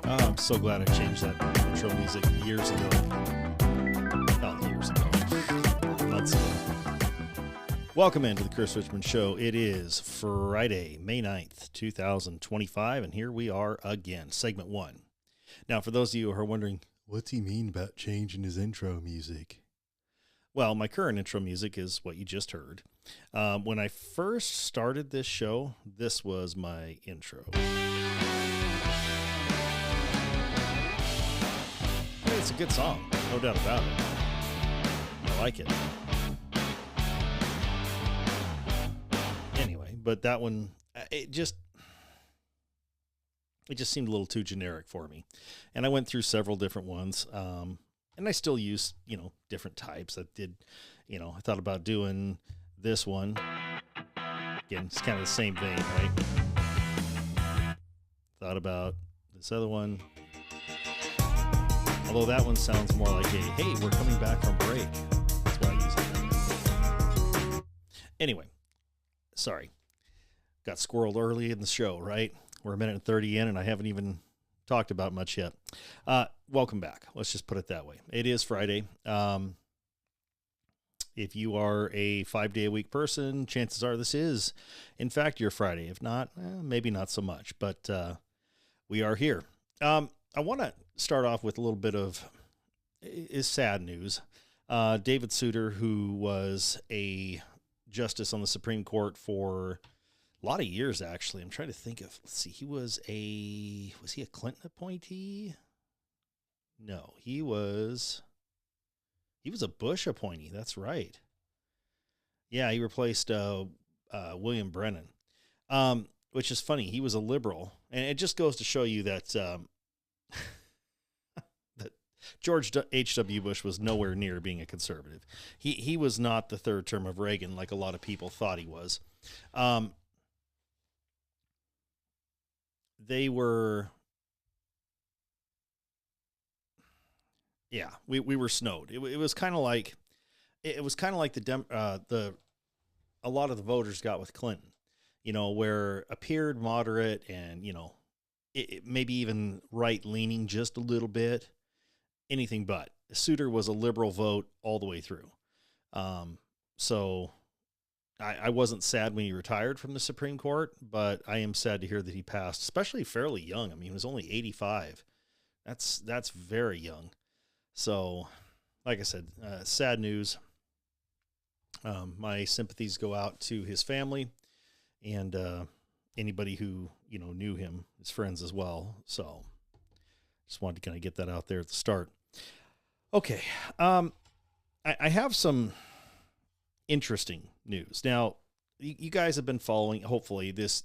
Oh, I'm so glad I changed that intro music years ago. Not years ago. Months ago. Welcome into the Chris Richman Show. It is Friday, May 9th, 2025, and here we are again, segment 1. Now, for those of you who are wondering, what's he mean about changing his intro music? Well, my current intro music is what you just heard. When I first started this show, this was my intro. It's a good song, no doubt about it. I like it. Anyway, but that one, it just seemed a little too generic for me. And I went through several different ones, and I still use, different types. I thought about doing this one. Again, it's kind of the same vein, right? Thought about this other one. Although that one sounds more like hey, we're coming back from break. That's why I use it. Anyway, sorry. Got squirreled early in the show, right? We're a minute and 30 in, and I haven't even talked about much yet. Welcome back. Let's just put it that way. It is Friday. If you are a 5-day-a-week person, chances are this is, in fact, your Friday. If not, maybe not so much, but we are here. I want to start off with a little bit of sad news. David Souter, who was a justice on the Supreme Court for a lot of years, actually. I'm trying to think of, let's see, was he a Clinton appointee? No, he was a Bush appointee. That's right. Yeah, he replaced William Brennan, which is funny. He was a liberal, and it just goes to show you that that George H.W. Bush was nowhere near being a conservative. He was not the third term of Reagan like a lot of people thought he was. They were, yeah, we were snowed. It was kind of like a lot of the voters got with Clinton, where appeared moderate and it maybe even right leaning just a little bit, anything but. Souter was a liberal vote all the way through. So I wasn't sad when he retired from the Supreme Court, but I am sad to hear that he passed, especially fairly young. I mean, he was only 85. That's very young. So, like I said, sad news. My sympathies go out to his family and anybody who, knew him, his friends as well. So, just wanted to kind of get that out there at the start. Okay. I have some interesting news. Now, you guys have been following, hopefully, this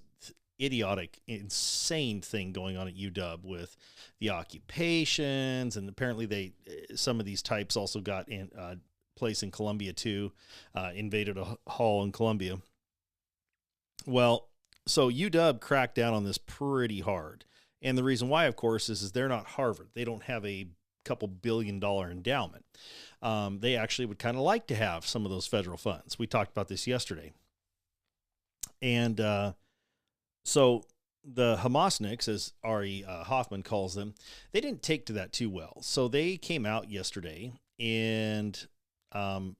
idiotic, insane thing going on at UW with the occupations, and apparently some of these types also got in place in Columbia too, invaded a hall in Columbia. Well, so UW cracked down on this pretty hard, and the reason why, of course, is they're not Harvard. They don't have a couple $1 billion endowment. They actually would kind of like to have some of those federal funds. We talked about this yesterday. And so the Hamasniks, as Ari Hoffman calls them, they didn't take to that too well. So they came out yesterday and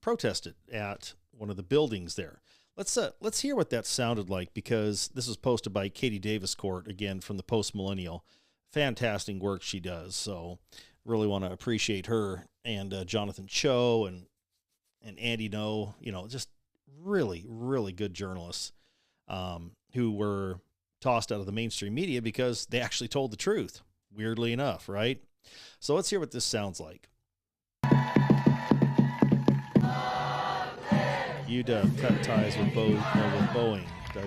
protested at one of the buildings there. Let's hear what that sounded like, because this was posted by Katie Davis Court, again, from the Post Millennial. Fantastic work she does. So really want to appreciate her and Jonathan Cho and Andy No, just really, really good journalists who were tossed out of the mainstream media because they actually told the truth, weirdly enough, right? So let's hear what this sounds like. UW cut ties with Boeing.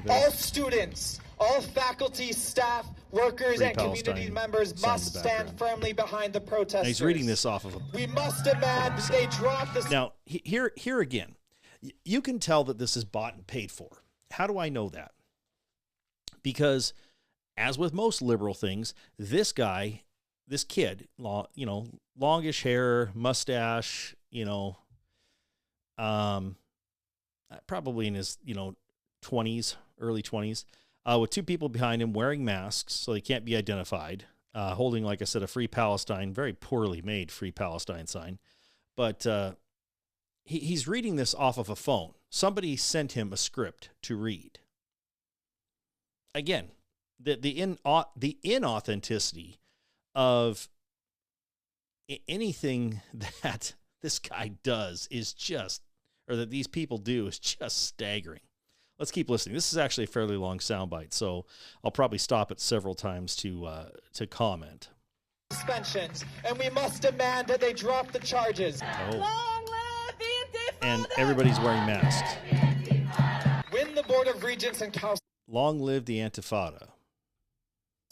All students, all faculty, staff, workers, and community members must stand firmly behind the protesters. Now he's reading this off of We must demand that they drop the... Now, here again, you can tell that this is bought and paid for. How do I know that? Because, as with most liberal things, this kid, longish hair, mustache, probably in his, 20s, early 20s, with two people behind him wearing masks so they can't be identified. holding, like I said, a Free Palestine, very poorly made Free Palestine sign. But he's reading this off of a phone. Somebody sent him a script to read. Again, the inauthenticity of anything that this guy does is just, or that these people do, is just staggering. Let's keep listening. This is actually a fairly long soundbite, so I'll probably stop it several times to comment. Suspensions, and we must demand that they drop the charges. Oh. Long live the Intifada! And everybody's wearing masks. When the Board of Regents and Council Long live the Intifada.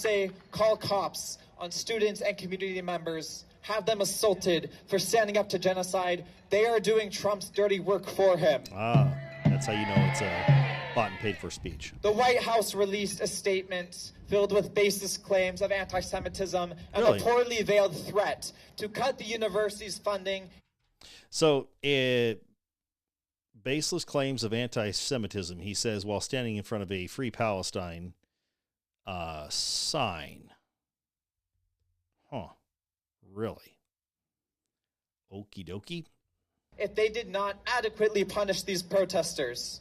say call cops on students and community members, have them assaulted for standing up to genocide, they are doing Trump's dirty work for him. Ah, that's how you know it's a bought and paid for speech. The White House released a statement filled with baseless claims of anti-Semitism and Really? a poorly veiled threat to cut the university's funding. So, baseless claims of anti-Semitism, he says, while standing in front of a Free Palestine sign. Huh. Really? Okie dokie. If they did not adequately punish these protesters.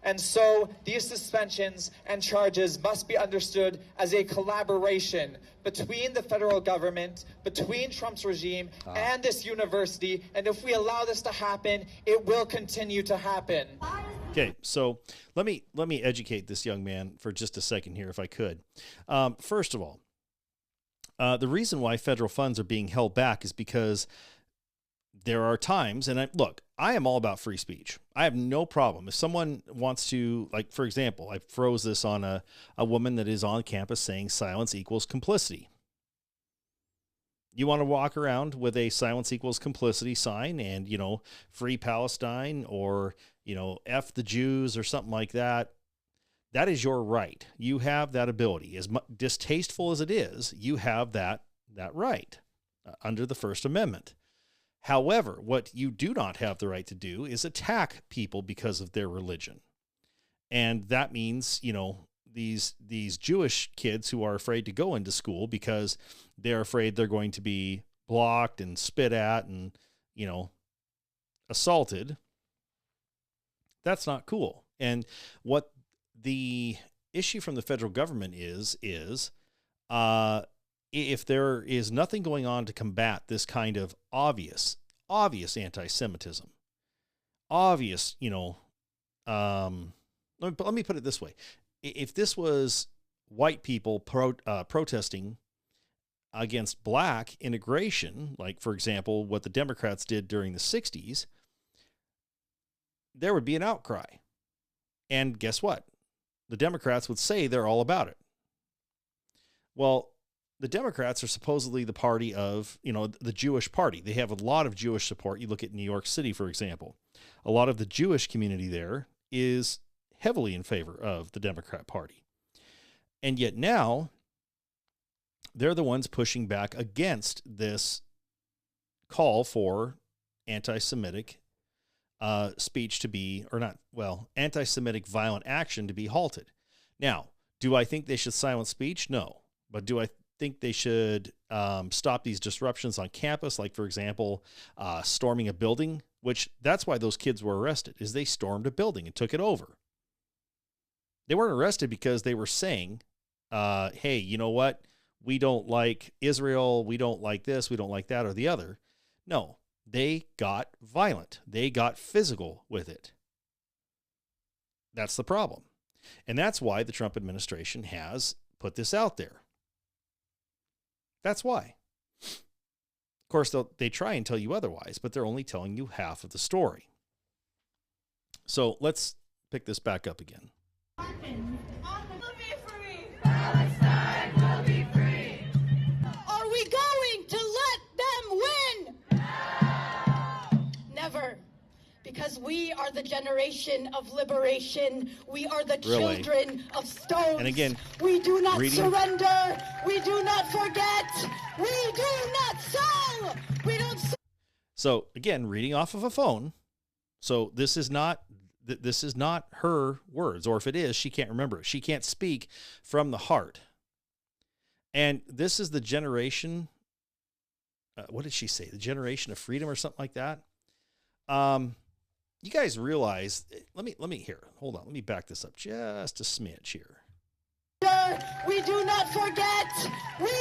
And so these suspensions and charges must be understood as a collaboration between the federal government, between Trump's regime and this university. And if we allow this to happen, it will continue to happen. Okay, so let me educate this young man for just a second here, if I could. First of all, the reason why federal funds are being held back is because there are times, and I am all about free speech. I have no problem. If someone wants to, like, for example, I froze this on a woman that is on campus saying silence equals complicity. You want to walk around with a silence equals complicity sign and, Free Palestine or, F the Jews or something like that. That is your right. You have that ability. As distasteful as it is, you have that right under the First Amendment. However, what you do not have the right to do is attack people because of their religion. And that means, these Jewish kids who are afraid to go into school because they're afraid they're going to be blocked and spit at and, assaulted. That's not cool. And what the issue from the federal government is if there is nothing going on to combat this kind of obvious anti-Semitism, obvious, let me put it this way. If this was white people protesting against black integration, like, for example, what the Democrats did during the 60s, there would be an outcry. And guess what? The Democrats would say they're all about it. Well, the Democrats are supposedly the party of, the Jewish party. They have a lot of Jewish support. You look at New York City, for example. A lot of the Jewish community there is heavily in favor of the Democrat Party. And yet now, they're the ones pushing back against this call for anti-Semitic speech to be, anti-Semitic violent action to be halted. Now, do I think they should silence speech? No. But do I think they should stop these disruptions on campus, like, for example, storming a building, which that's why those kids were arrested, is they stormed a building and took it over. They weren't arrested because they were saying, hey, you know what? We don't like Israel. We don't like this. We don't like that or the other. No, they got violent. They got physical with it. That's the problem. And that's why the Trump administration has put this out there. That's why. Of course, they try and tell you otherwise, but they're only telling you half of the story. So let's pick this back up again. Palestine will be free. Are we going to let them win? No. Never. Because we are the generation of liberation. We are the children of stones. And again, we do not surrender. We do not forget. We do not sell. We don't. So again, reading off of a phone. So this is not her words, or if it is, she can't remember it. She can't speak from the heart. And this is the generation, what did she say? The generation of freedom or something like that. You guys realize, let me here, hold on. Let me back this up just a smidge here. We do not forget. We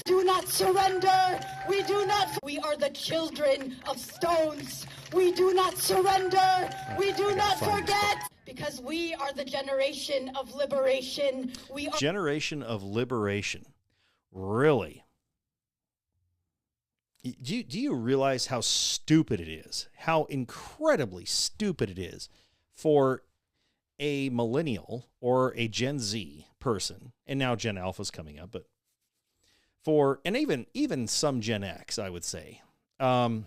do not surrender. We are the children of stones. We do not surrender. We do not forget. Because we are the generation of liberation. We are generation of liberation. Really? Do you realize how stupid it is? How incredibly stupid it is for a millennial or a Gen Z person, and now Gen Alpha's coming up, but and even some Gen X, I would say, to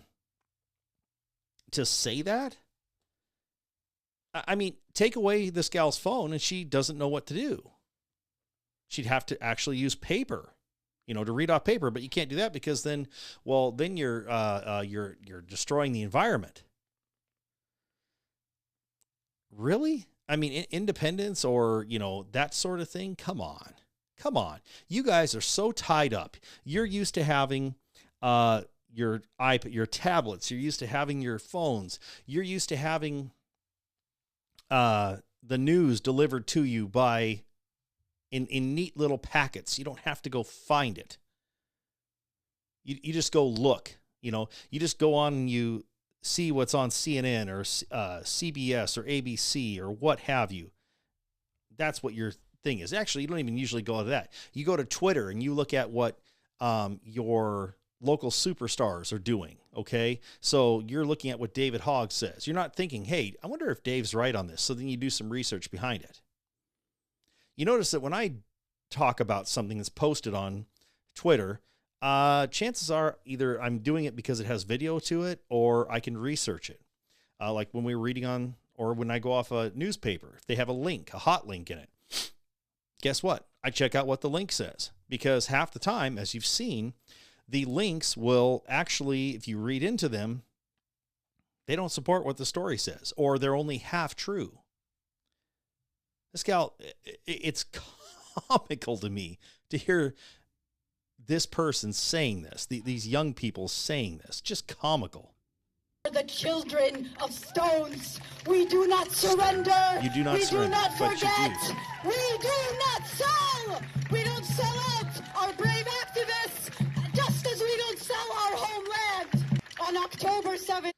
say that. I mean, take away this gal's phone and she doesn't know what to do. She'd have to actually use paper, to read off paper, but you can't do that because then you're destroying the environment. Really? I mean, independence or, that sort of thing. Come on. You guys are so tied up. You're used to having, your iPad, your tablets. You're used to having your phones. You're used to having, the news delivered to you in neat little packets. You don't have to go find it. You just go look, you just go on and you see what's on CNN or CBS or ABC or what have you. That's what your thing is. Actually, you don't even usually go to that. You go to Twitter and you look at what your local superstars are doing. Okay. So you're looking at what David Hogg says. You're not thinking, hey, I wonder if Dave's right on this. So then you do some research behind it. You notice that when I talk about something that's posted on Twitter, chances are either I'm doing it because it has video to it or I can research it. Like when we were reading on, or when I go off a newspaper, if they have a link, a hot link in it, guess what? I check out what the link says, because half the time, as you've seen, the links will actually, if you read into them, they don't support what the story says, or they're only half true. This gal, it's comical to me to hear this person saying this, these young people saying this, just comical. The children of stones. We do not surrender. You do not surrender, do not forget. But you do. We do not sell. We don't sell out our brave activists, just as we don't sell our homeland. On October 7th.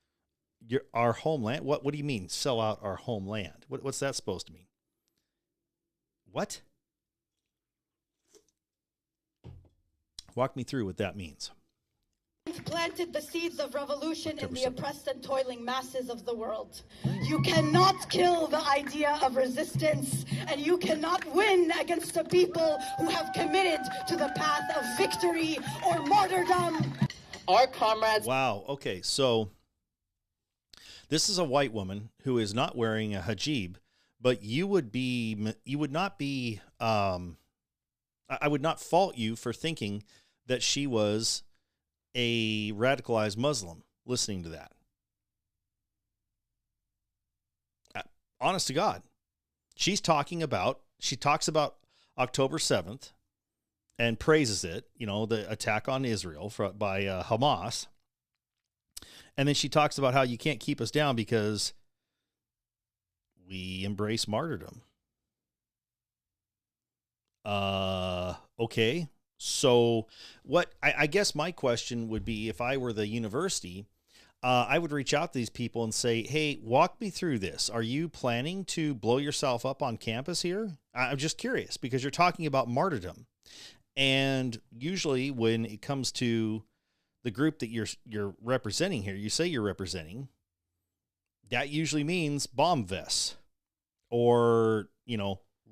Our homeland? What do you mean, sell out our homeland? What's that supposed to mean? What? Walk me through what that means. Planted the seeds of revolution in the oppressed and toiling masses of the world. You cannot kill the idea of resistance, and you cannot win against the people who have committed to the path of victory or martyrdom. Our comrades. Wow. Okay. So this is a white woman who is not wearing a hijab, but I would not fault you for thinking that she was a radicalized Muslim listening to that. Honest to God, she talks about October 7th and praises it, the attack on Israel by Hamas. And then she talks about how you can't keep us down because we embrace martyrdom. Okay. So I guess my question would be, if I were the university, I would reach out to these people and say, hey, walk me through this. Are you planning to blow yourself up on campus here? I'm just curious, because you're talking about martyrdom. And usually when it comes to the group that you're representing here, you say you're representing, that usually means bomb vests or,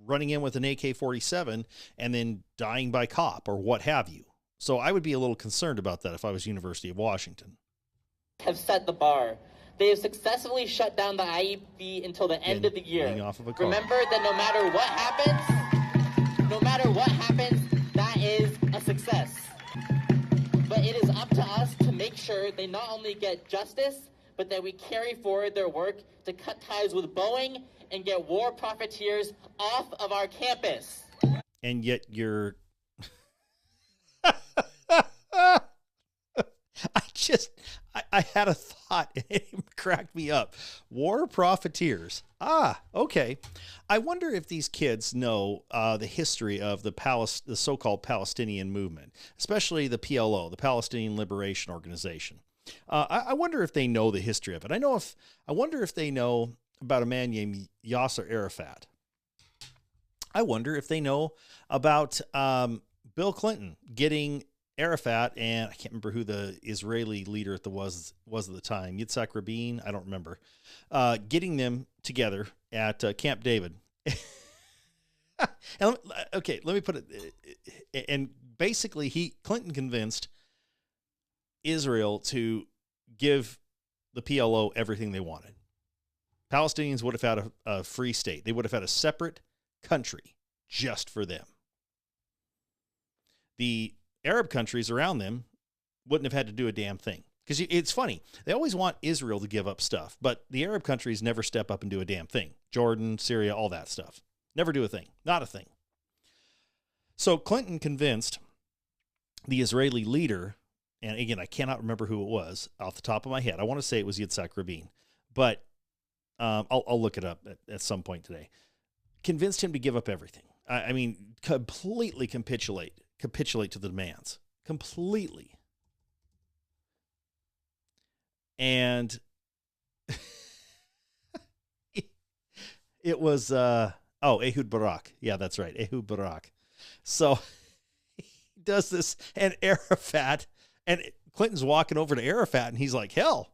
running in with an AK-47 and then dying by cop or what have you. So I would be a little concerned about that if I was University of Washington. Have set the bar. They have successfully shut down the IEP until the end of the year. Remember that no matter what happens, that is a success. But it is up to us to make sure they not only get justice, but that we carry forward their work to cut ties with Boeing and get war profiteers off of our campus. And yet you're just, I had a thought and it cracked me up. War profiteers. Ah, okay. I wonder if these kids know the history of the so-called Palestinian movement, especially the PLO, the Palestinian Liberation Organization. I wonder if they know the history of it. I wonder if they know about a man named Yasser Arafat. I wonder if they know about Bill Clinton getting Arafat, and I can't remember who the Israeli leader was at the time, Yitzhak Rabin, I don't remember, getting them together at Camp David. And let me put it, and basically Clinton convinced Israel to give the PLO everything they wanted. Palestinians would have had a free state. They would have had a separate country just for them. The Arab countries around them wouldn't have had to do a damn thing. Because it's funny. They always want Israel to give up stuff, but the Arab countries never step up and do a damn thing. Jordan, Syria, all that stuff. Never do a thing. Not a thing. So Clinton convinced the Israeli leader, and again, I cannot remember who it was off the top of my head. I want to say it was Yitzhak Rabin, but I'll look it up at some point today. Convinced him to give up everything. I mean, completely capitulate to the demands. Completely. And it was, Ehud Barak. Yeah, that's right. Ehud Barak. So he does this, and Arafat, and Clinton's walking over to Arafat, and he's like, hell,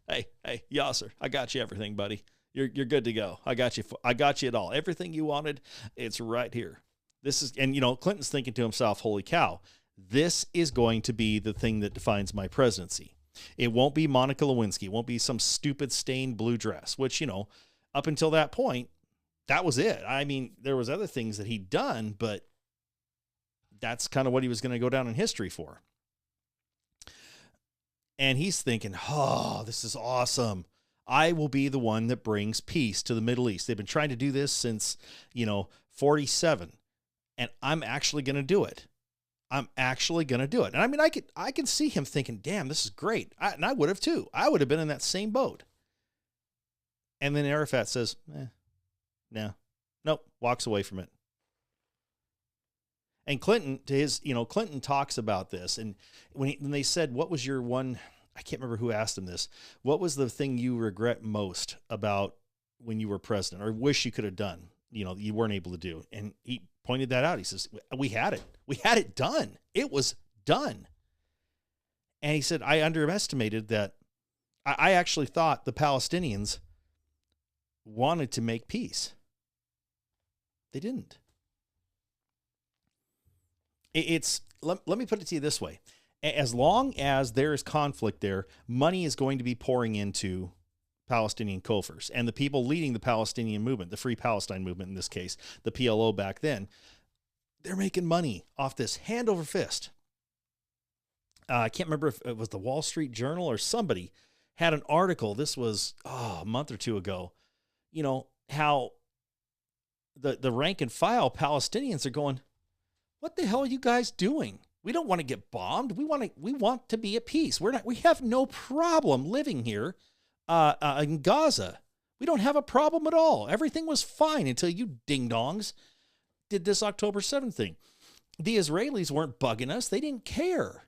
hey, Yasser, I got you everything, buddy. You're good to go. I got you at all. Everything you wanted, it's right here. This is, and Clinton's thinking to himself, holy cow, this is going to be the thing that defines my presidency. It won't be Monica Lewinsky. It won't be some stupid stained blue dress, which, up until that point, that was it. I mean, there was other things that he'd done, but that's kind of what he was going to go down in history for. And he's thinking, oh, this is awesome. I will be the one that brings peace to the Middle East. They've been trying to do this since, 47, and I'm actually going to do it. And I mean, I can see him thinking, damn, this is great. And I would have too. I would have been in that same boat. And then Arafat says, nope, walks away from it. And Clinton, Clinton talks about this. And when they said, what was your one, I can't remember who asked him this, what was the thing you regret most about when you were president or wish you could have done, you weren't able to do? And he pointed that out. He says, we had it. We had it done. It was done. And he said, I underestimated that. I actually thought the Palestinians wanted to make peace. They didn't. Let me put it to you this way. As long as there is conflict there, money is going to be pouring into Palestinian coffers. And the people leading the Palestinian movement, the Free Palestine movement in this case, the PLO back then, they're making money off this hand over fist. I can't remember if it was the Wall Street Journal or somebody had an article. This was a month or two ago. How the rank and file Palestinians are going, what the hell are you guys doing? We don't want to get bombed. We want to be at peace. We have no problem living here in Gaza. We don't have a problem at all. Everything was fine until you ding-dongs did this October 7th thing. The Israelis weren't bugging us. They didn't care.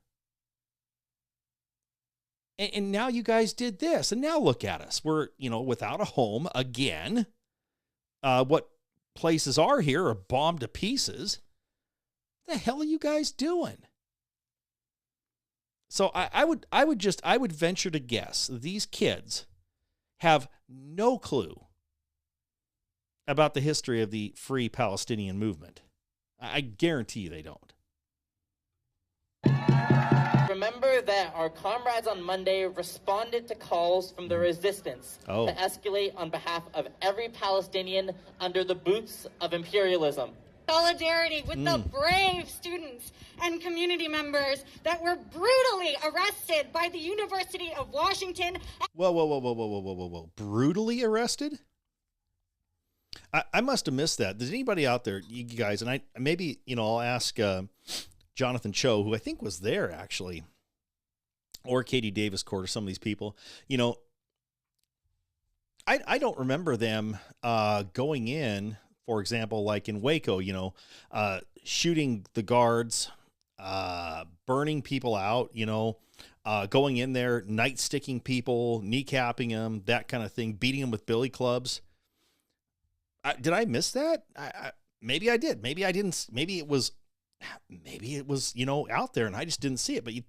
And now you guys did this. And now look at us. We're, without a home again. What places are here are bombed to pieces. What the hell are you guys doing? So I would venture to guess these kids have no clue about the history of the Free Palestinian movement. I guarantee you they don't. Remember that our comrades on Monday responded to calls from the resistance to escalate on behalf of every Palestinian under the boots of imperialism. Solidarity with the brave students and community members that were brutally arrested by the University of Washington. Whoa. Brutally arrested? I must have missed that. Does anybody out there, you guys, and I'll ask Jonathan Cho, who I think was there actually or Katie Davis Court or some of these people, I don't remember them going in, for example, like in Waco, shooting the guards, burning people out, going in there, nightsticking people, kneecapping them, that kind of thing, beating them with billy clubs. Did I miss that? Maybe I did. Maybe I didn't. Maybe it was, out there and I just didn't see it. But you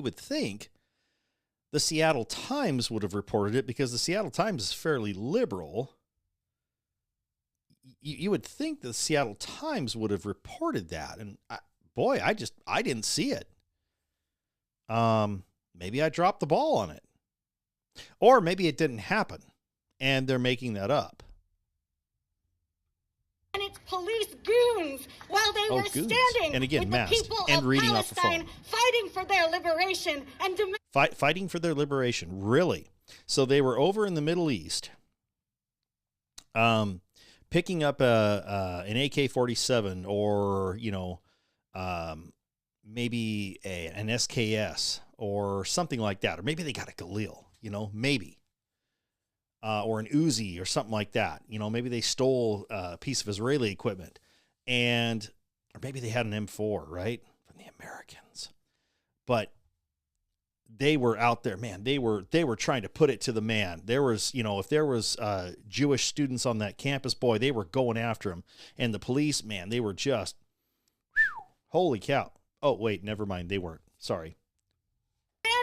would think the Seattle Times would have reported it, because the Seattle Times is fairly liberal. You would think the Seattle Times would have reported that. And I didn't see it. Maybe I dropped the ball on it, or maybe it didn't happen and they're making that up. And it's police goons while they were goons. standing And again, with masked the people and of reading off the Palestine phone. fighting for their liberation and Fighting for their liberation. Really? So they were over in the Middle East, picking up an AK-47 or, maybe an SKS or something like that. Or maybe they got a Galil, maybe. Or an Uzi or something like that. Maybe they stole a piece of Israeli equipment, or maybe they had an M4, right? From the Americans. But they were out there, man. They were trying to put it to the man. There was, if there was Jewish students on that campus, boy, they were going after them. And the police, man, they were just, holy cow. Oh, wait, never mind. They weren't. Sorry.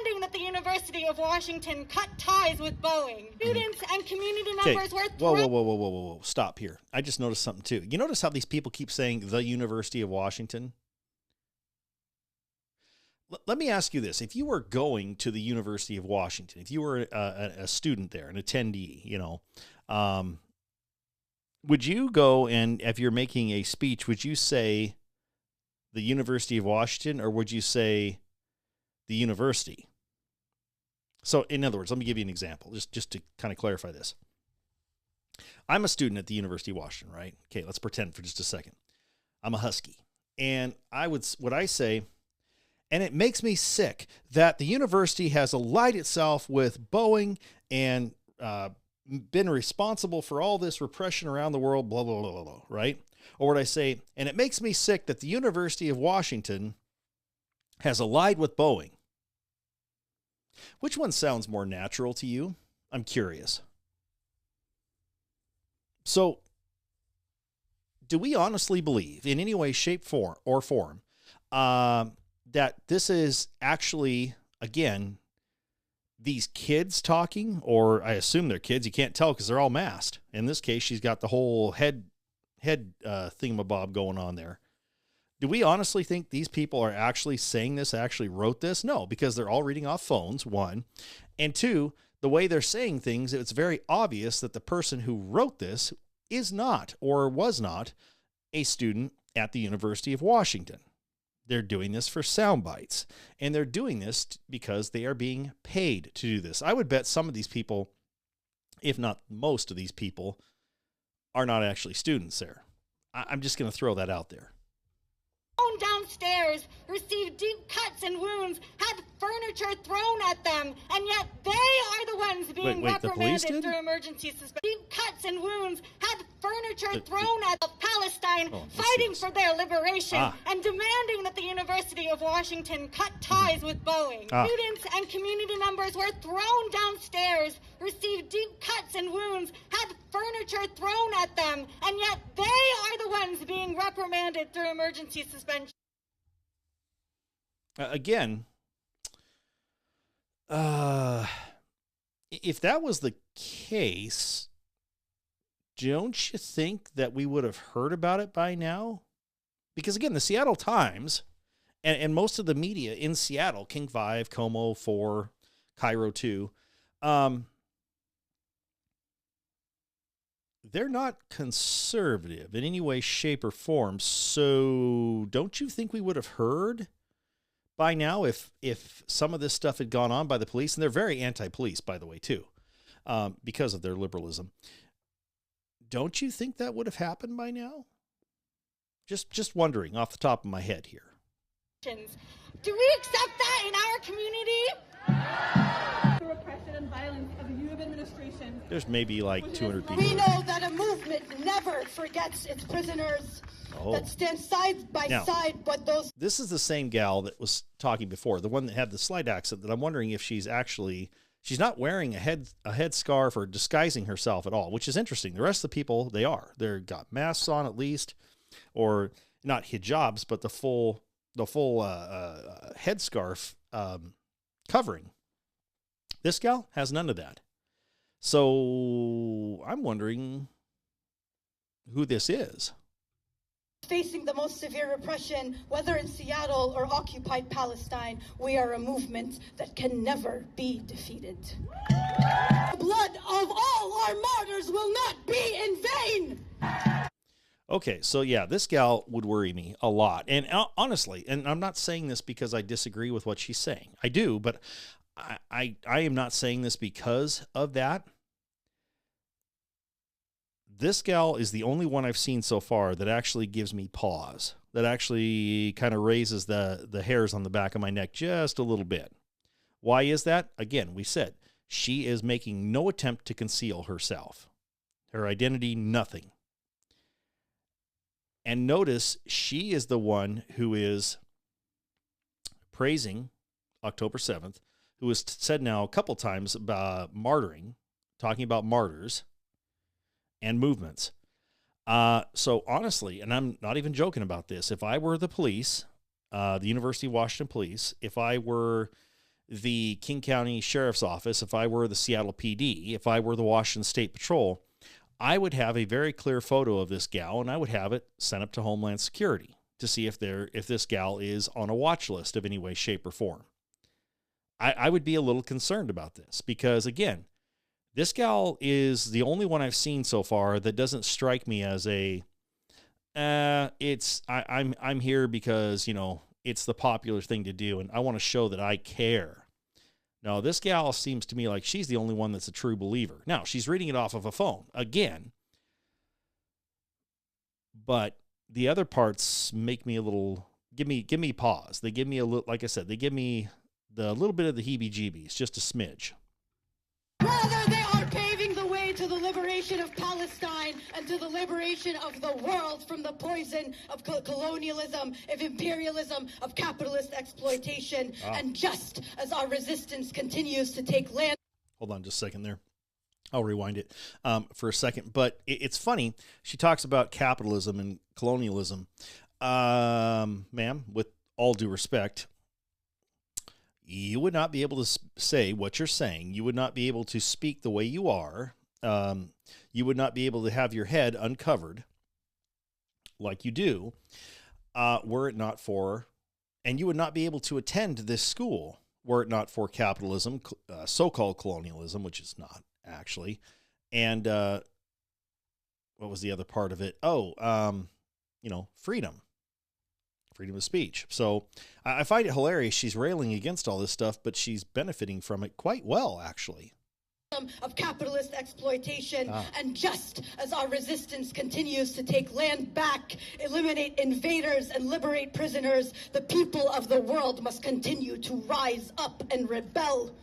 demanding that the University of Washington cut ties with Boeing. Students and community members were Whoa. Stop here. I just noticed something too. You notice how these people keep saying the University of Washington? Let me ask you this. If you were going to the University of Washington, if you were a student there, an attendee, would you go and, if you're making a speech, would you say the University of Washington, or would you say the university? So in other words, let me give you an example, just to kind of clarify this. I'm a student at the University of Washington, right? Okay, let's pretend for just a second. I'm a Husky. And would I say, and it makes me sick that the university has allied itself with Boeing and been responsible for all this repression around the world, blah, blah, blah, blah, blah, right? Or would I say, and it makes me sick that the University of Washington has allied with Boeing? Which one sounds more natural to you? I'm curious. So, do we honestly believe in any way, shape, form, that this is actually, again, these kids talking? Or I assume they're kids. You can't tell because they're all masked. In this case, she's got the whole head thingamabob going on there. Do we honestly think these people are actually saying this, actually wrote this? No, because they're all reading off phones, one. And two, the way they're saying things, it's very obvious that the person who wrote this is not, or was not, a student at the University of Washington. They're doing this for sound bites. And they're doing this because they are being paid to do this. I would bet some of these people, if not most of these people, are not actually students there. I'm just going to throw that out there. Downstairs, received deep cuts and wounds, had furniture thrown at them, and yet they are the ones being reprimanded through emergency suspension. Deep cuts and wounds, had furniture thrown at Palestine, fighting for their liberation and demanding that the University of Washington cut ties with Boeing. Students and community members were thrown downstairs, received deep cuts and wounds, had furniture thrown at them, and yet they are the ones being reprimanded through emergency suspension. Again, if that was the case, don't you think that we would have heard about it by now? Because again, the Seattle Times and most of the media in Seattle, King 5, Como 4, Cairo 2, they're not conservative in any way, shape, or form. So don't you think we would have heard by now if some of this stuff had gone on by the police? And they're very anti-police, by the way, too, because of their liberalism. Don't you think that would have happened by now? Just wondering off the top of my head here. Do we accept that in our community? The repression and violence of the U of administration. There's maybe like 200 people. We know that a movement never forgets its prisoners, that stand side by side, but those... This is the same gal that was talking before, the one that had the slight accent, that I'm wondering if she's not wearing a headscarf or disguising herself at all, which is interesting. The rest of the people, they're got masks on at least, or not hijabs, but the full headscarf covering. This gal has none of that. So I'm wondering who this is. Facing the most severe repression, whether in Seattle or occupied Palestine, we are a movement that can never be defeated. The blood of all our martyrs will not be in vain. Okay, so yeah, this gal would worry me a lot. And honestly, and I'm not saying this because I disagree with what she's saying. I do, but I am not saying this because of that. This gal is the only one I've seen so far that actually gives me pause, that actually kind of raises the hairs on the back of my neck just a little bit. Why is that? Again, we said she is making no attempt to conceal herself, her identity, nothing. And notice she is the one who is praising October 7th, who has said now a couple times about martyring, talking about martyrs and movements. So honestly, and I'm not even joking about this, if I were the police, the University of Washington police, if I were the King County Sheriff's Office, if I were the Seattle PD, if I were the Washington State Patrol, I would have a very clear photo of this gal, and I would have it sent up to Homeland Security to see if this gal is on a watch list of any way, shape, or form. I would be a little concerned about this because, again, this gal is the only one I've seen so far that doesn't strike me as I'm here because, it's the popular thing to do, and I want to show that I care. No, this gal seems to me like she's the only one that's a true believer. Now, she's reading it off of a phone, again. But the other parts make me a little, give me pause. They give me a little, like I said, they give me the little bit of the heebie-jeebies, just a smidge. Rather, they are paving the way to the liberation of Palestine and to the liberation of the world from the poison of colonialism, of imperialism, of capitalist exploitation. And just as our resistance continues to take land... Hold on just a second there. I'll rewind it for a second. But it's funny. She talks about capitalism and colonialism. Ma'am, with all due respect, you would not be able to say what you're saying. You would not be able to speak the way you are. You would not be able to have your head uncovered like you do, were it not for, and you would not be able to attend this school were it not for capitalism, so-called colonialism, which is not actually. And what was the other part of it? Freedom. Freedom of speech. So I find it hilarious. She's railing against all this stuff, but she's benefiting from it quite well, actually. Of capitalist exploitation. And just as our resistance continues to take land back, eliminate invaders, and liberate prisoners, the people of the world must continue to rise up and rebel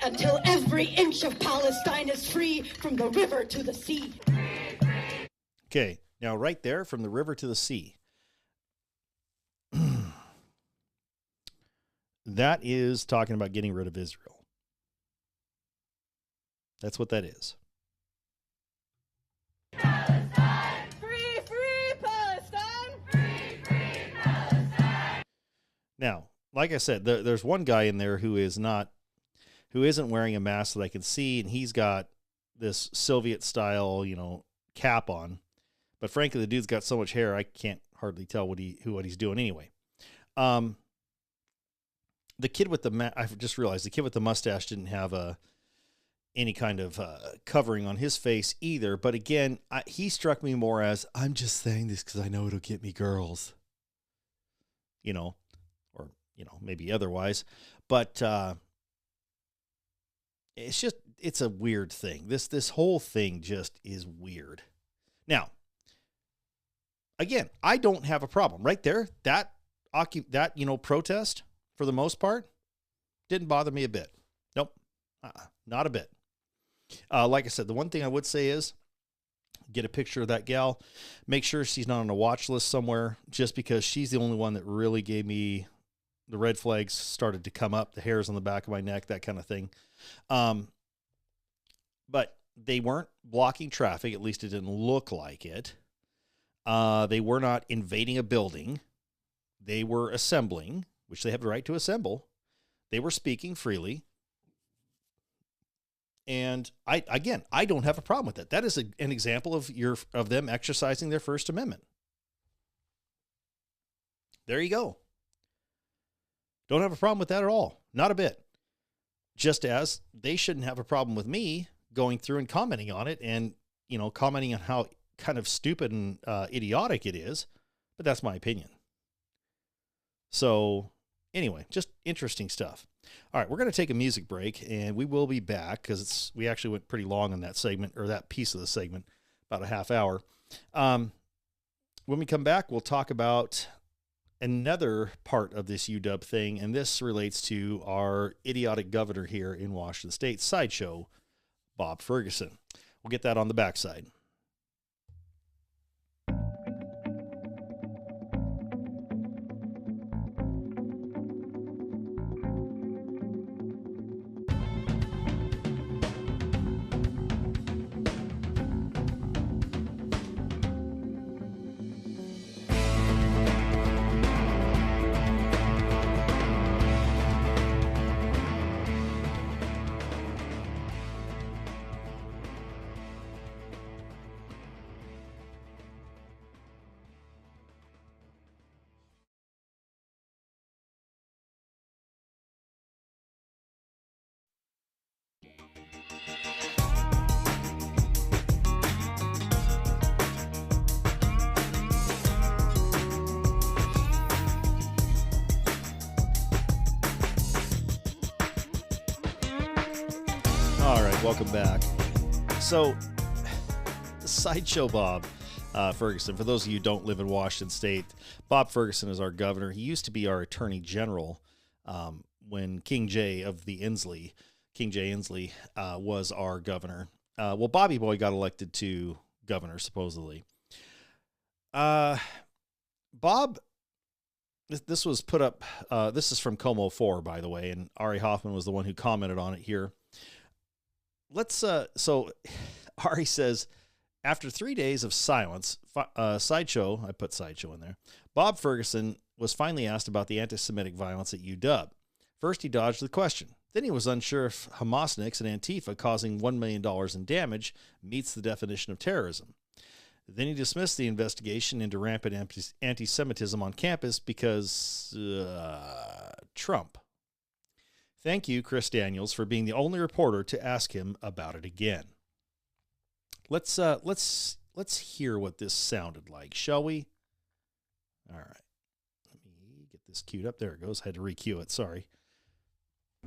until every inch of Palestine is free from the river to the sea. Okay, now right there, from the river to the sea. That is talking about getting rid of Israel. That's what that is. Palestine! Free, free Palestine! Free, free Palestine! Now, like I said, there's one guy in there who isn't wearing a mask that I can see, and he's got this Soviet style, cap on. But frankly, the dude's got so much hair, I can't hardly tell what he's doing anyway. The kid with I've just realized the kid with the mustache didn't have any kind of covering on his face either. But again, he struck me more as, I'm just saying this because I know it'll get me girls, or maybe otherwise. But it's a weird thing. This whole thing just is weird. Now, again, I don't have a problem right there. protest, for the most part, didn't bother me a bit. Nope, not a bit. Like I said, the one thing I would say is get a picture of that gal. Make sure she's not on a watch list somewhere, just because she's the only one that really gave me the red flags started to come up, the hairs on the back of my neck, that kind of thing. But they weren't blocking traffic. At least it didn't look like it. They were not invading a building. They were assembling, which they have the right to assemble. They were speaking freely. And I don't have a problem with that. That is an example of them exercising their First Amendment. There you go. Don't have a problem with that at all. Not a bit. Just as they shouldn't have a problem with me going through and commenting on it and, commenting on how kind of stupid and idiotic it is. But that's my opinion. So anyway, just interesting stuff. All right, we're going to take a music break, and we will be back because we actually went pretty long on that segment, or that piece of the segment, about a half hour. When we come back, we'll talk about another part of this UW thing, and this relates to our idiotic governor here in Washington State, sideshow Bob Ferguson. We'll get that on the backside. All right, welcome back. So, sideshow Bob Ferguson, for those of you who don't live in Washington State, Bob Ferguson is our governor. He used to be our attorney general when King J Inslee, was our governor. Well, Bobby Boy got elected to governor, supposedly. Bob, this was put up, this is from Como 4, by the way, and Ari Hoffman was the one who commented on it here. So Ari says, after 3 days of silence, sideshow, I put sideshow in there, Bob Ferguson was finally asked about the anti-Semitic violence at UW. First, he dodged the question. Then he was unsure if Hamasniks and Antifa causing $1 million in damage meets the definition of terrorism. Then he dismissed the investigation into rampant anti-Semitism on campus because Trump. Thank you, Chris Daniels, for being the only reporter to ask him about it again. Let's hear what this sounded like, shall we? All right. Let me get this queued up. There it goes. I had to re-queue it. Sorry.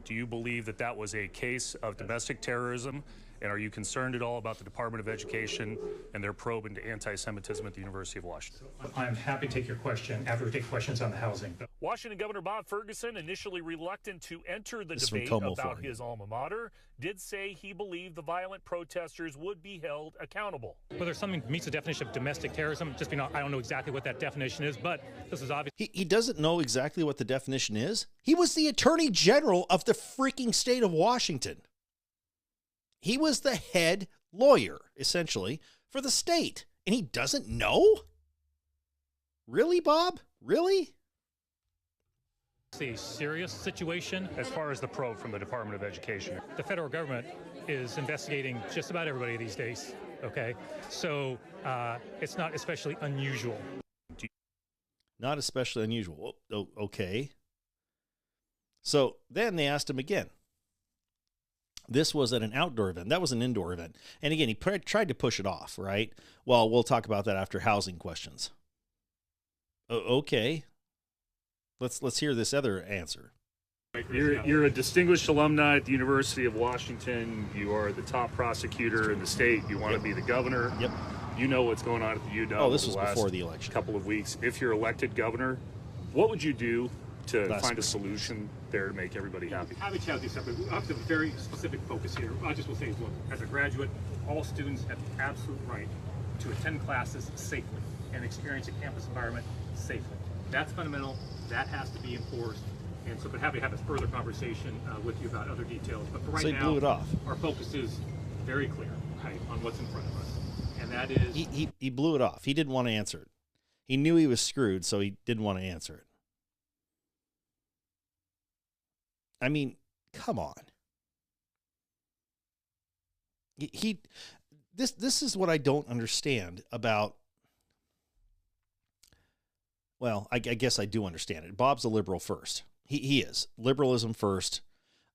Do you believe that that was a case of domestic terrorism? And are you concerned at all about the Department of Education and their probe into anti-Semitism at the University of Washington? I'm happy to take your question after we take questions on the housing. Washington Governor Bob Ferguson, initially reluctant to enter the debate about his alma mater, did say he believed the violent protesters would be held accountable. Whether something meets the definition of domestic terrorism, I don't know exactly what that definition is, but this is obvious. He doesn't know exactly what the definition is. He was the Attorney General of the freaking state of Washington. He was the head lawyer, essentially, for the state. And he doesn't know? Really, Bob? Really? It's a serious situation. As far as the probe from the Department of Education, The federal government is investigating just about everybody these days, okay? So it's not especially unusual. Not especially unusual. Okay. So then they asked him again. This was at an outdoor event. That was an indoor event. And again, he tried to push it off, right? Well, we'll talk about that after housing questions. Okay. Let's hear this other answer. You're a distinguished alumni at the University of Washington. You are the top prosecutor in the state. You want to be the governor. Yep. You know what's going on at the UW. Oh, this was before the election. Couple of weeks. If you're elected governor, What would you do to Last find a week. solution there to make everybody happy? Have a chat with you separately. I have a very specific focus here. I just will say, look, as a graduate, all students have the absolute right to attend classes safely and experience a campus environment safely. That's fundamental. That has to be enforced. And so, but happy to have a further conversation with you about other details. But for right So he now, blew it off. our focus is very clear, right, on what's in front of us. And that is... He blew it off. He didn't want to answer it. He knew he was screwed, so he didn't want to answer it. I mean, come on. This is what I don't understand about. Well, I guess I do understand it. Bob's a liberal first. He is. Liberalism first.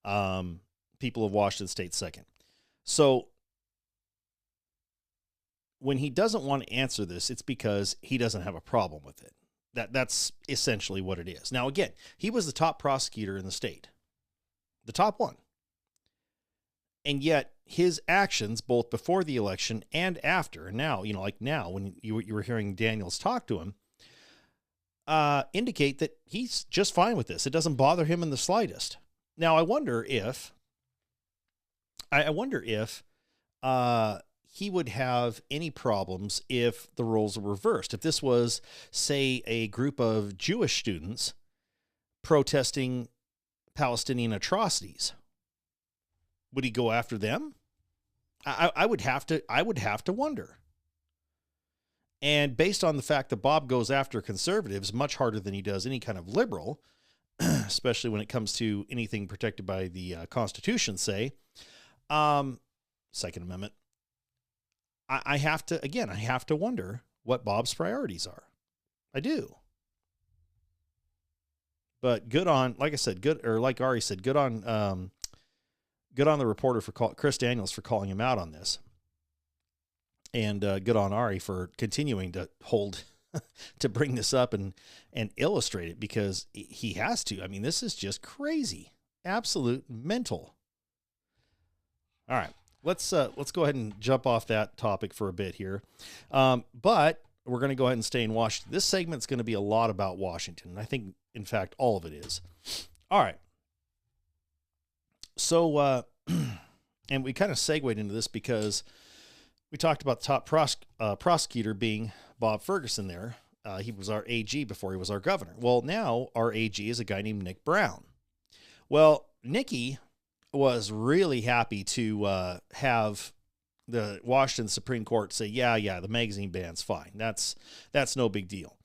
People of Washington State second. So when he doesn't want to answer this, it's because he doesn't have a problem with it. That's essentially what it is. Now, again, he was the top prosecutor in the state. The top one. And yet his actions, both before the election and after, and now, like now when you were hearing Daniels talk to him, indicate that he's just fine with this. It doesn't bother him in the slightest. Now, I wonder if he would have any problems if the roles were reversed. If this was, say, a group of Jewish students protesting Palestinian atrocities, would he go after them? I would have to wonder. And based on the fact that Bob goes after conservatives much harder than he does any kind of liberal, especially when it comes to anything protected by the Constitution, say, Second Amendment, I have to wonder what Bob's priorities are. I do. But good on, like I said, like Ari said, good on the reporter Chris Daniels for calling him out on this. And good on Ari for continuing to to bring this up and illustrate it, because he has to. I mean, this is just crazy. Absolute mental. All right. Let's go ahead and jump off that topic for a bit here. But we're going to go ahead and stay in Washington. This segment's going to be a lot about Washington. I think, in fact, all of it is. All right. So, and we kind of segued into this because we talked about the top prosecutor being Bob Ferguson there. He was our AG before he was our governor. Well, now our AG is a guy named Nick Brown. Well, Nicky was really happy to have the Washington Supreme Court say, yeah, the magazine ban's fine. That's no big deal.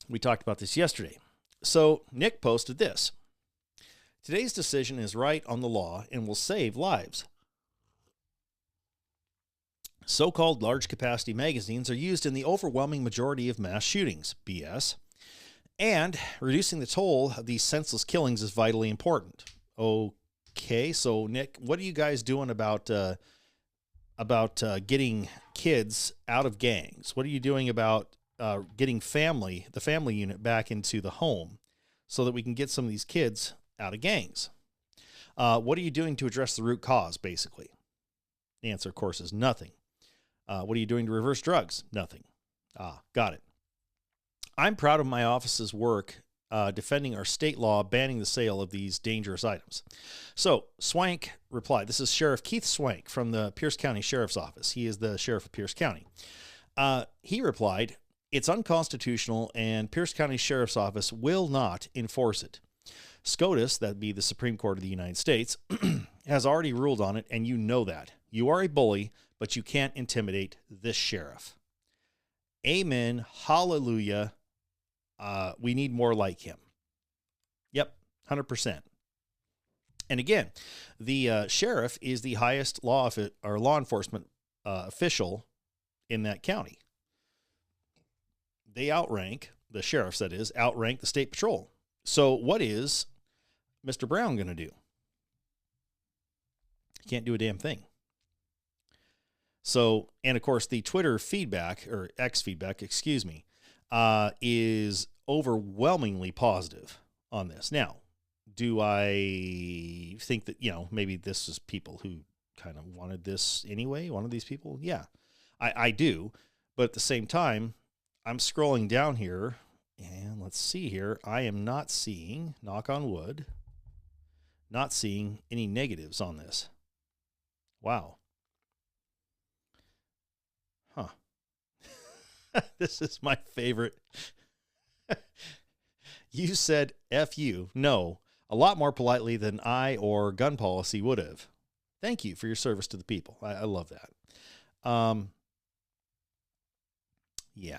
We talked about this yesterday. So Nick posted this. Today's decision is right on the law and will save lives. So-called large capacity magazines are used in the overwhelming majority of mass shootings, BS. And reducing the toll of these senseless killings is vitally important. Okay, so Nick, what are you guys doing about getting kids out of gangs? What are you doing about getting the family unit back into the home so that we can get some of these kids out of gangs? What are you doing to address the root cause, basically? The answer, of course, is nothing. What are you doing to reverse drugs? Nothing. Got it. I'm proud of my office's work defending our state law banning the sale of these dangerous items. So Swank replied, this is Sheriff Keith Swank from the Pierce County Sheriff's Office. He is the sheriff of Pierce County. He replied, it's unconstitutional and Pierce County Sheriff's Office will not enforce it. SCOTUS, that'd be the Supreme Court of the United States, has already ruled on it, and you know that. You are a bully, but you can't intimidate this sheriff. Amen. Hallelujah. We need more like him. Yep, 100%. And again, the sheriff is the highest law enforcement official in that county. They outrank, the sheriffs that is, outrank the state patrol. So what is Mr. Brown going to do? He can't do a damn thing. So, and of course, the Twitter feedback, or X feedback, excuse me, is overwhelmingly positive on this. Now, do I think that, maybe this is people who kind of wanted this anyway, one of these people? Yeah, I do. But at the same time, I'm scrolling down here And let's see here. I am not seeing, knock on wood, not seeing any negatives on this. Wow. Huh. This is my favorite. You said F you. No, a lot more politely than I or gun policy would have. Thank you for your service to the people. I love that. Yeah.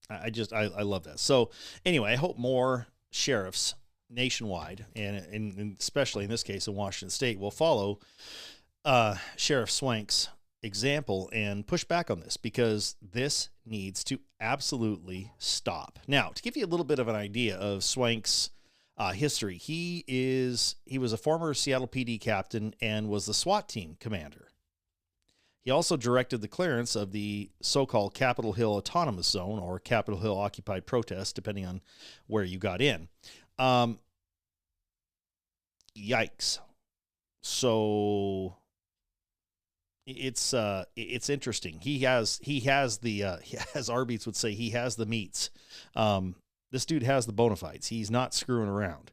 I love that. So anyway, I hope more sheriffs nationwide, and especially in this case in Washington State, will follow Sheriff Swank's example and push back on this, because this needs to absolutely stop. Now, to give you a little bit of an idea of Swank's history, he was a former Seattle PD captain and was the SWAT team commander. He also directed the clearance of the so-called Capitol Hill Autonomous Zone, or Capitol Hill Occupied Protest, depending on where you got in. Yikes. So it's interesting. He has as Arby's would say, he has the meats. This dude has the bona fides. He's not screwing around.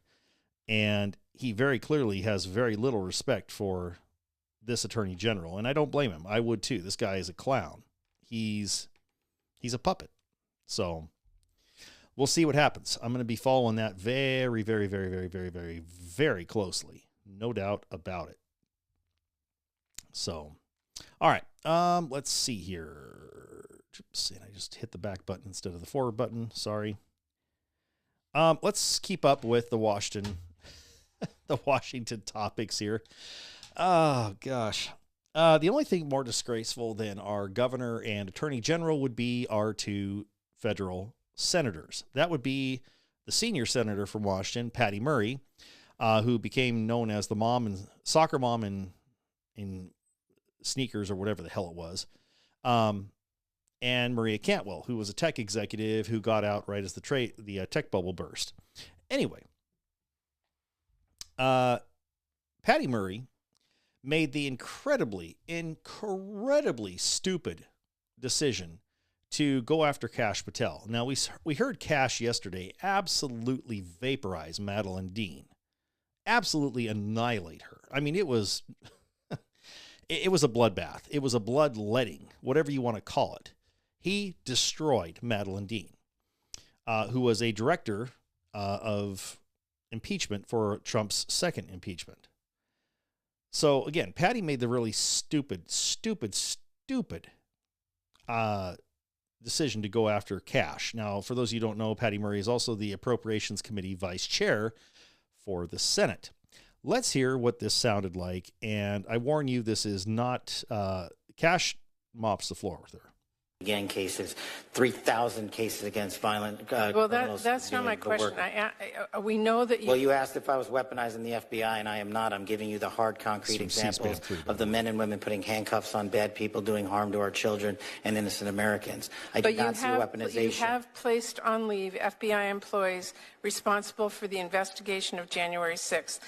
And he very clearly has very little respect for this attorney general. And I don't blame him. I would too. This guy is a clown. He's a puppet. So we'll see what happens. I'm going to be following that very, very, very, very, very, very, very closely. No doubt about it. So, all right. Let's see here. Oops, and I just hit the back button instead of the forward button. Sorry. Let's keep up with the Washington topics here. Oh, gosh. The only thing more disgraceful than our governor and attorney general would be our two federal senators. That would be the senior senator from Washington, Patty Murray, who became known as the soccer mom in sneakers or whatever the hell it was. And Maria Cantwell, who was a tech executive who got out right as the tech bubble burst. Anyway, Patty Murray made the incredibly stupid decision to go after Kash Patel. Now, we heard Kash yesterday absolutely vaporize Madeline Dean, absolutely annihilate her. I mean, it was it was a bloodbath. It was a bloodletting, whatever you want to call it. He destroyed Madeline Dean, who was a director of impeachment for Trump's second impeachment. So again, Patty made the really stupid decision to go after Kash. Now, for those of you who don't know, Patty Murray is also the Appropriations Committee vice chair for the Senate. Let's hear what this sounded like. And I warn you, this is not, Kash mops the floor with her. Gang cases, 3,000 cases against violent well, that's not my question. We know that you... Well, you asked if I was weaponizing the FBI, and I am not. I'm giving you the hard, concrete examples of the men and women putting handcuffs on bad people, doing harm to our children and innocent Americans. I do not see weaponization. You have placed on leave FBI employees responsible for the investigation of January 6th.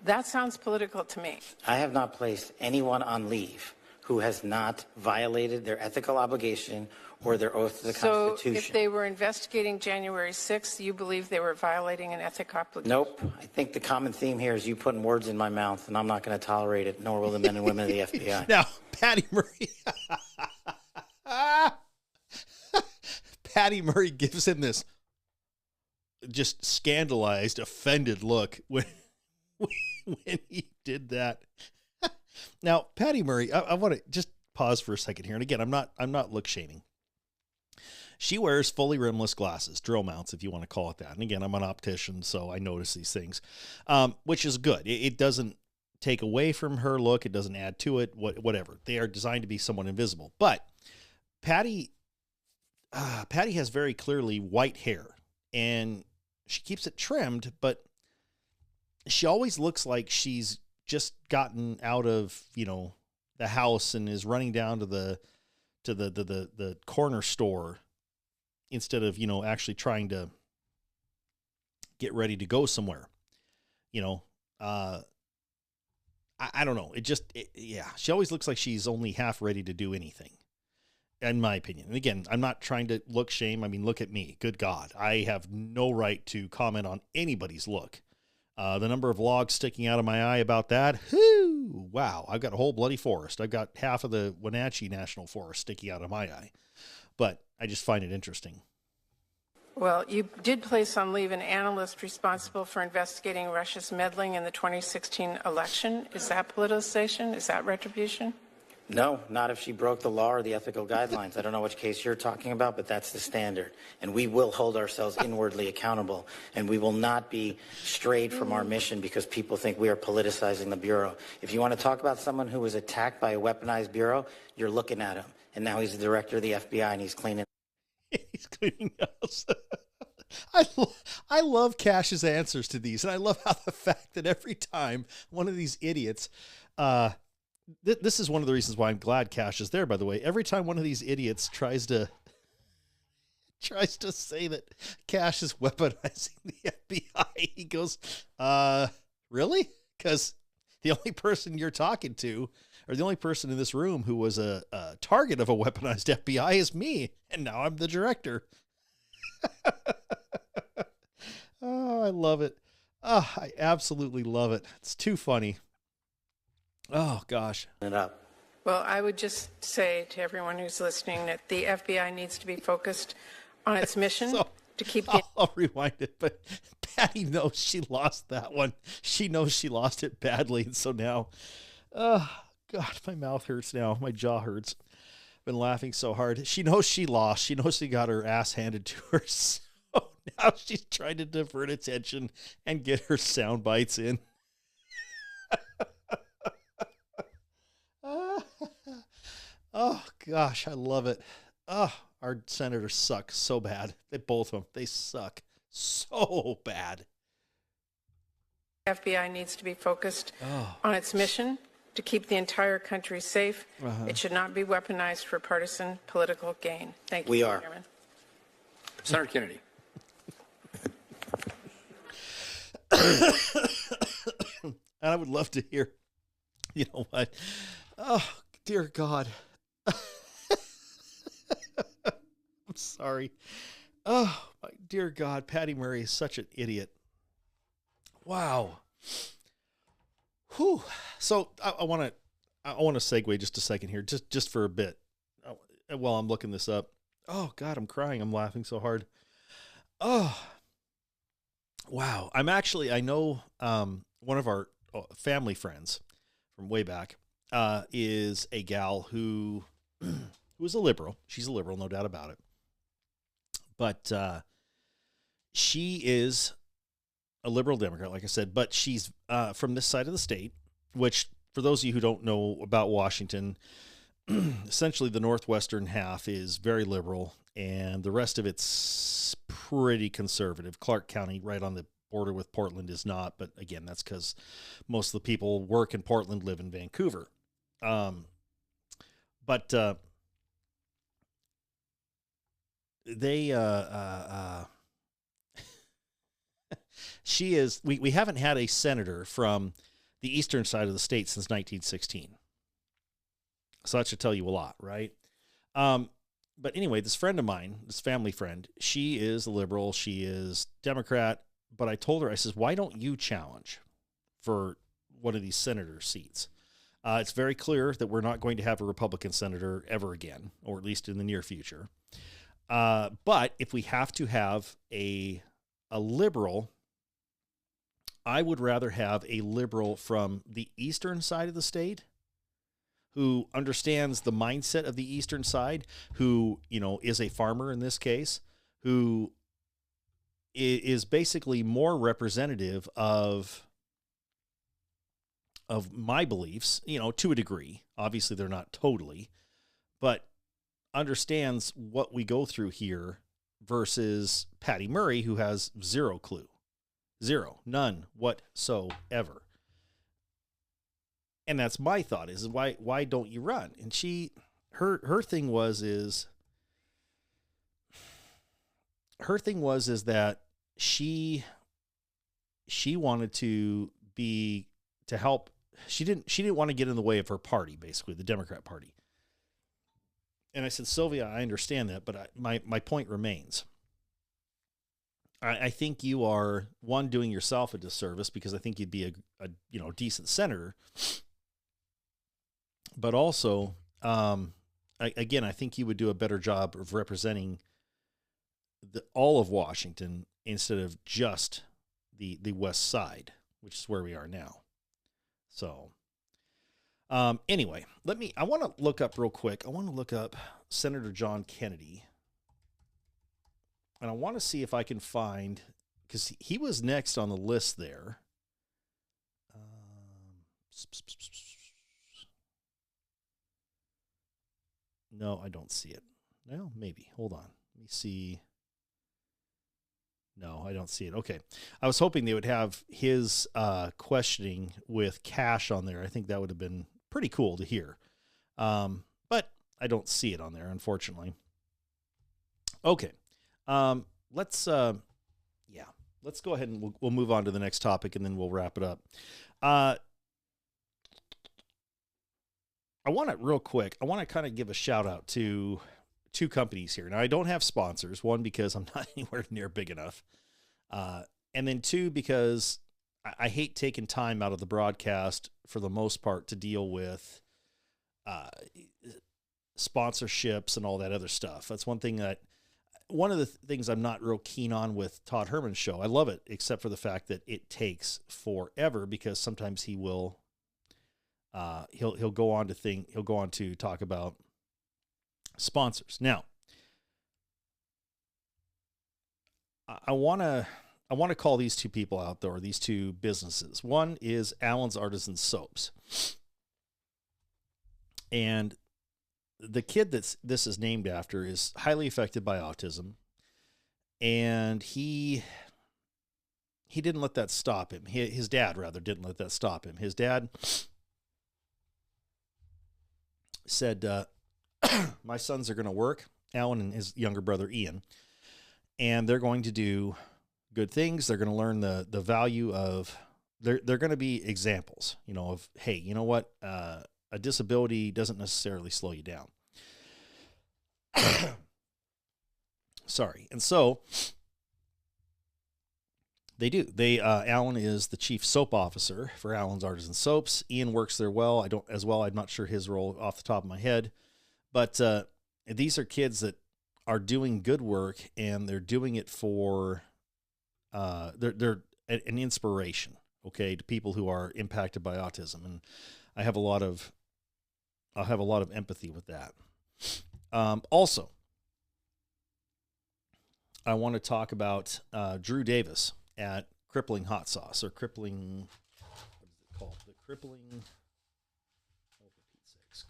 That sounds political to me. I have not placed anyone on leave who has not violated their ethical obligation or their oath to the Constitution. So if they were investigating January 6th, you believe they were violating an ethic obligation? Nope. I think the common theme here is you putting words in my mouth, and I'm not going to tolerate it, nor will the men and women of the FBI. Now, Patty Murray... Patty Murray gives him this just scandalized, offended look when he did that. Now, Patty Murray, I want to just pause for a second here. And again, I'm not look shaming. She wears fully rimless glasses, drill mounts, if you want to call it that. And again, I'm an optician, so I notice these things, which is good. It doesn't take away from her look. It doesn't add to it, whatever. They are designed to be somewhat invisible. But Patty has very clearly white hair, and she keeps it trimmed, but she always looks like she's just gotten out of, the house and is running down to the corner store instead of, actually trying to get ready to go somewhere. I don't know. She always looks like she's only half ready to do anything. in my opinion. And again, I'm not trying to look shame. I mean, look at me. Good God. I have no right to comment on anybody's look. The number of logs sticking out of my eye about that, whoo, wow. I've got a whole bloody forest. I've got half of the Wenatchee National Forest sticking out of my eye. But I just find it interesting. Well, you did place on leave an analyst responsible for investigating Russia's meddling in the 2016 election. Is that politicization? Is that retribution? No, not if she broke the law or the ethical guidelines. I don't know which case you're talking about, but that's the standard. And we will hold ourselves inwardly accountable. And we will not be strayed from our mission because people think we are politicizing the Bureau. If you want to talk about someone who was attacked by a weaponized Bureau, you're looking at him. And now he's the director of the FBI and he's cleaning. He's cleaning house. I love Cash's answers to these. And I love how the fact that every time one of these idiots, this is one of the reasons why I'm glad Cash is there, by the way. Every time one of these idiots tries to say that Cash is weaponizing the FBI, he goes, really? Because the only person you're talking to, or the only person in this room who was a target of a weaponized FBI is me, and now I'm the director. Oh, I love it. Oh, I absolutely love it. It's too funny. Oh, gosh. Well, I would just say to everyone who's listening that the FBI needs to be focused on its mission to keep the... I'll rewind it, but Patty knows she lost that one. She knows she lost it badly, and so now, God, my mouth hurts now. My jaw hurts. I've been laughing so hard. She knows she lost. She knows she got her ass handed to her, so now she's trying to divert attention and get her sound bites in. Oh, gosh, I love it. Oh, our senators suck so bad. They both of them. They suck so bad. FBI needs to be focused on its mission to keep the entire country safe. It should not be weaponized for partisan political gain. Thank you, We are. Chairman. Senator Kennedy. And I would love to hear, you know what? Oh, dear God. I'm sorry. Oh, my dear God. Patty Murray is such an idiot. Wow. Whew. So I want to segue just a second here, just for a bit, while I'm looking this up. Oh God, I'm crying. I'm laughing so hard. Oh, wow. I know one of our family friends from way back is a gal who is a liberal. She's a liberal, no doubt about it. But she is a liberal Democrat, like I said, but she's from this side of the state, which for those of you who don't know about Washington, essentially the northwestern half is very liberal and the rest of it's pretty conservative. Clark County, right on the border with Portland, is not, but again, that's because most of the people work in Portland, live in Vancouver. But she is, we haven't had a senator from the eastern side of the state since 1916. So that should tell you a lot, right? But anyway, this friend of mine, this family friend, she is a liberal, she is Democrat, but I told her, I says, why don't you challenge for one of these senator seats? It's very clear that we're not going to have a Republican senator ever again, or at least in the near future. But if we have to have a liberal, I would rather have a liberal from the eastern side of the state who understands the mindset of the eastern side, who, you know, is a farmer in this case, who is basically more representative of my beliefs, you know, to a degree. Obviously, they're not totally, but understands what we go through here versus Patty Murray, who has zero clue. Zero. None whatsoever. And that's my thought is why don't you run? And her thing was that she wanted to help. She didn't want to get in the way of her party, basically the Democrat Party. And I said, Sylvia, I understand that, but my point remains. I think you are, one, doing yourself a disservice because I think you'd be a decent senator. But also, again, I think you would do a better job of representing all of Washington instead of just the West Side, which is where we are now. So, anyway, I want to look up real quick. I want to look up Senator John Kennedy. And I want to see if I can find, because he was next on the list there. No, I don't see it. Well, maybe. Hold on. Let me see. No, I don't see it. Okay. I was hoping they would have his questioning with Cash on there. I think that would have been pretty cool to hear. But I don't see it on there, unfortunately. Okay. Let's go ahead and we'll move on to the next topic, and then we'll wrap it up. I want to kind of give a shout out to two companies here. Now, I don't have sponsors. One, because I'm not anywhere near big enough. And then two, because I hate taking time out of the broadcast for the most part to deal with sponsorships and all that other stuff. That's one of the things I'm not real keen on with Todd Herman's show. I love it, except for the fact that it takes forever, because sometimes he will, he'll go on to talk about sponsors. Now, I want to call these two people out, though, or these two businesses. One is Allen's Artisan Soaps. And the kid this is named after is highly affected by autism, and he didn't let that stop him. His dad, rather, didn't let that stop him. His dad said, my sons are going to work, Alan and his younger brother, Ian, and they're going to do good things. They're going to learn the value of, they're going to be examples, of, hey, you know what? A disability doesn't necessarily slow you down. Sorry. And so they do. Alan is the chief soap officer for Allen's Artisan Soaps. Ian works there I'm not sure his role off the top of my head, but these are kids that are doing good work, and they're doing it for they're an inspiration, okay, to people who are impacted by autism, and I'll have a lot of empathy with that. Also, I want to talk about Drew Davis at Crippling Hot Sauce, or Crippling, what is it called? The Crippling, oh, for Pete's sakes,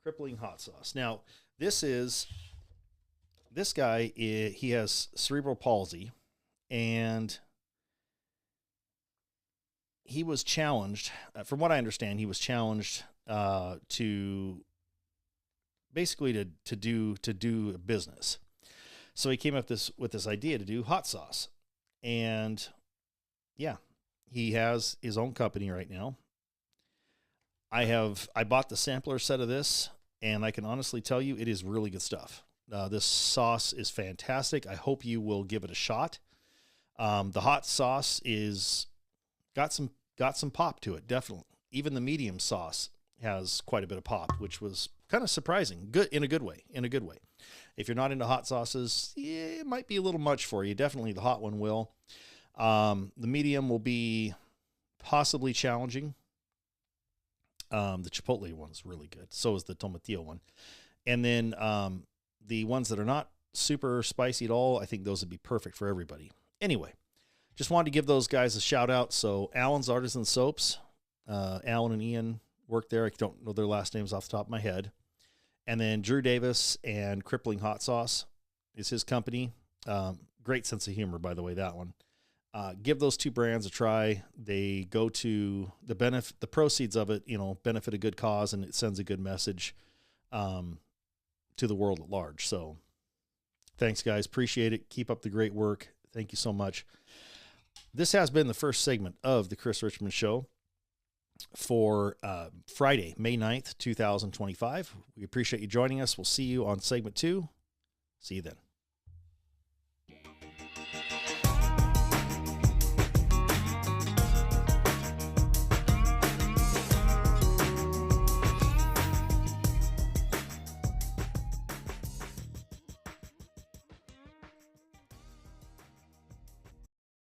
Crippling Hot Sauce. Now, this guy, he has cerebral palsy, and he was challenged, from what I understand, he was challenged to basically to do a business. So he came up with this idea to do hot sauce. And yeah, he has his own company right now. I bought the sampler set of this, and I can honestly tell you it is really good stuff. This sauce is fantastic. I hope you will give it a shot. The hot sauce is got some pop to it, definitely. Even the medium sauce has quite a bit of pop, which was kind of surprising. Good in a good way. If you're not into hot sauces, it might be a little much for you. Definitely the hot one will. The medium will be possibly challenging. The Chipotle one's really good. So is the Tomatillo one. And then the ones that are not super spicy at all, I think those would be perfect for everybody. Anyway, just wanted to give those guys a shout out. So Allen's Artisan Soaps, Alan and Ian work there. I don't know their last names off the top of my head. And then Drew Davis and Crippling Hot Sauce is his company. Great sense of humor, by the way, that one. Give those two brands a try. They go to the proceeds of it, benefit a good cause, and it sends a good message to the world at large. So thanks, guys. Appreciate it. Keep up the great work. Thank you so much. This has been the first segment of the Chris Richman Show. for Friday, May 9th, 2025. We appreciate you joining us. We'll see you on segment 2. See you then.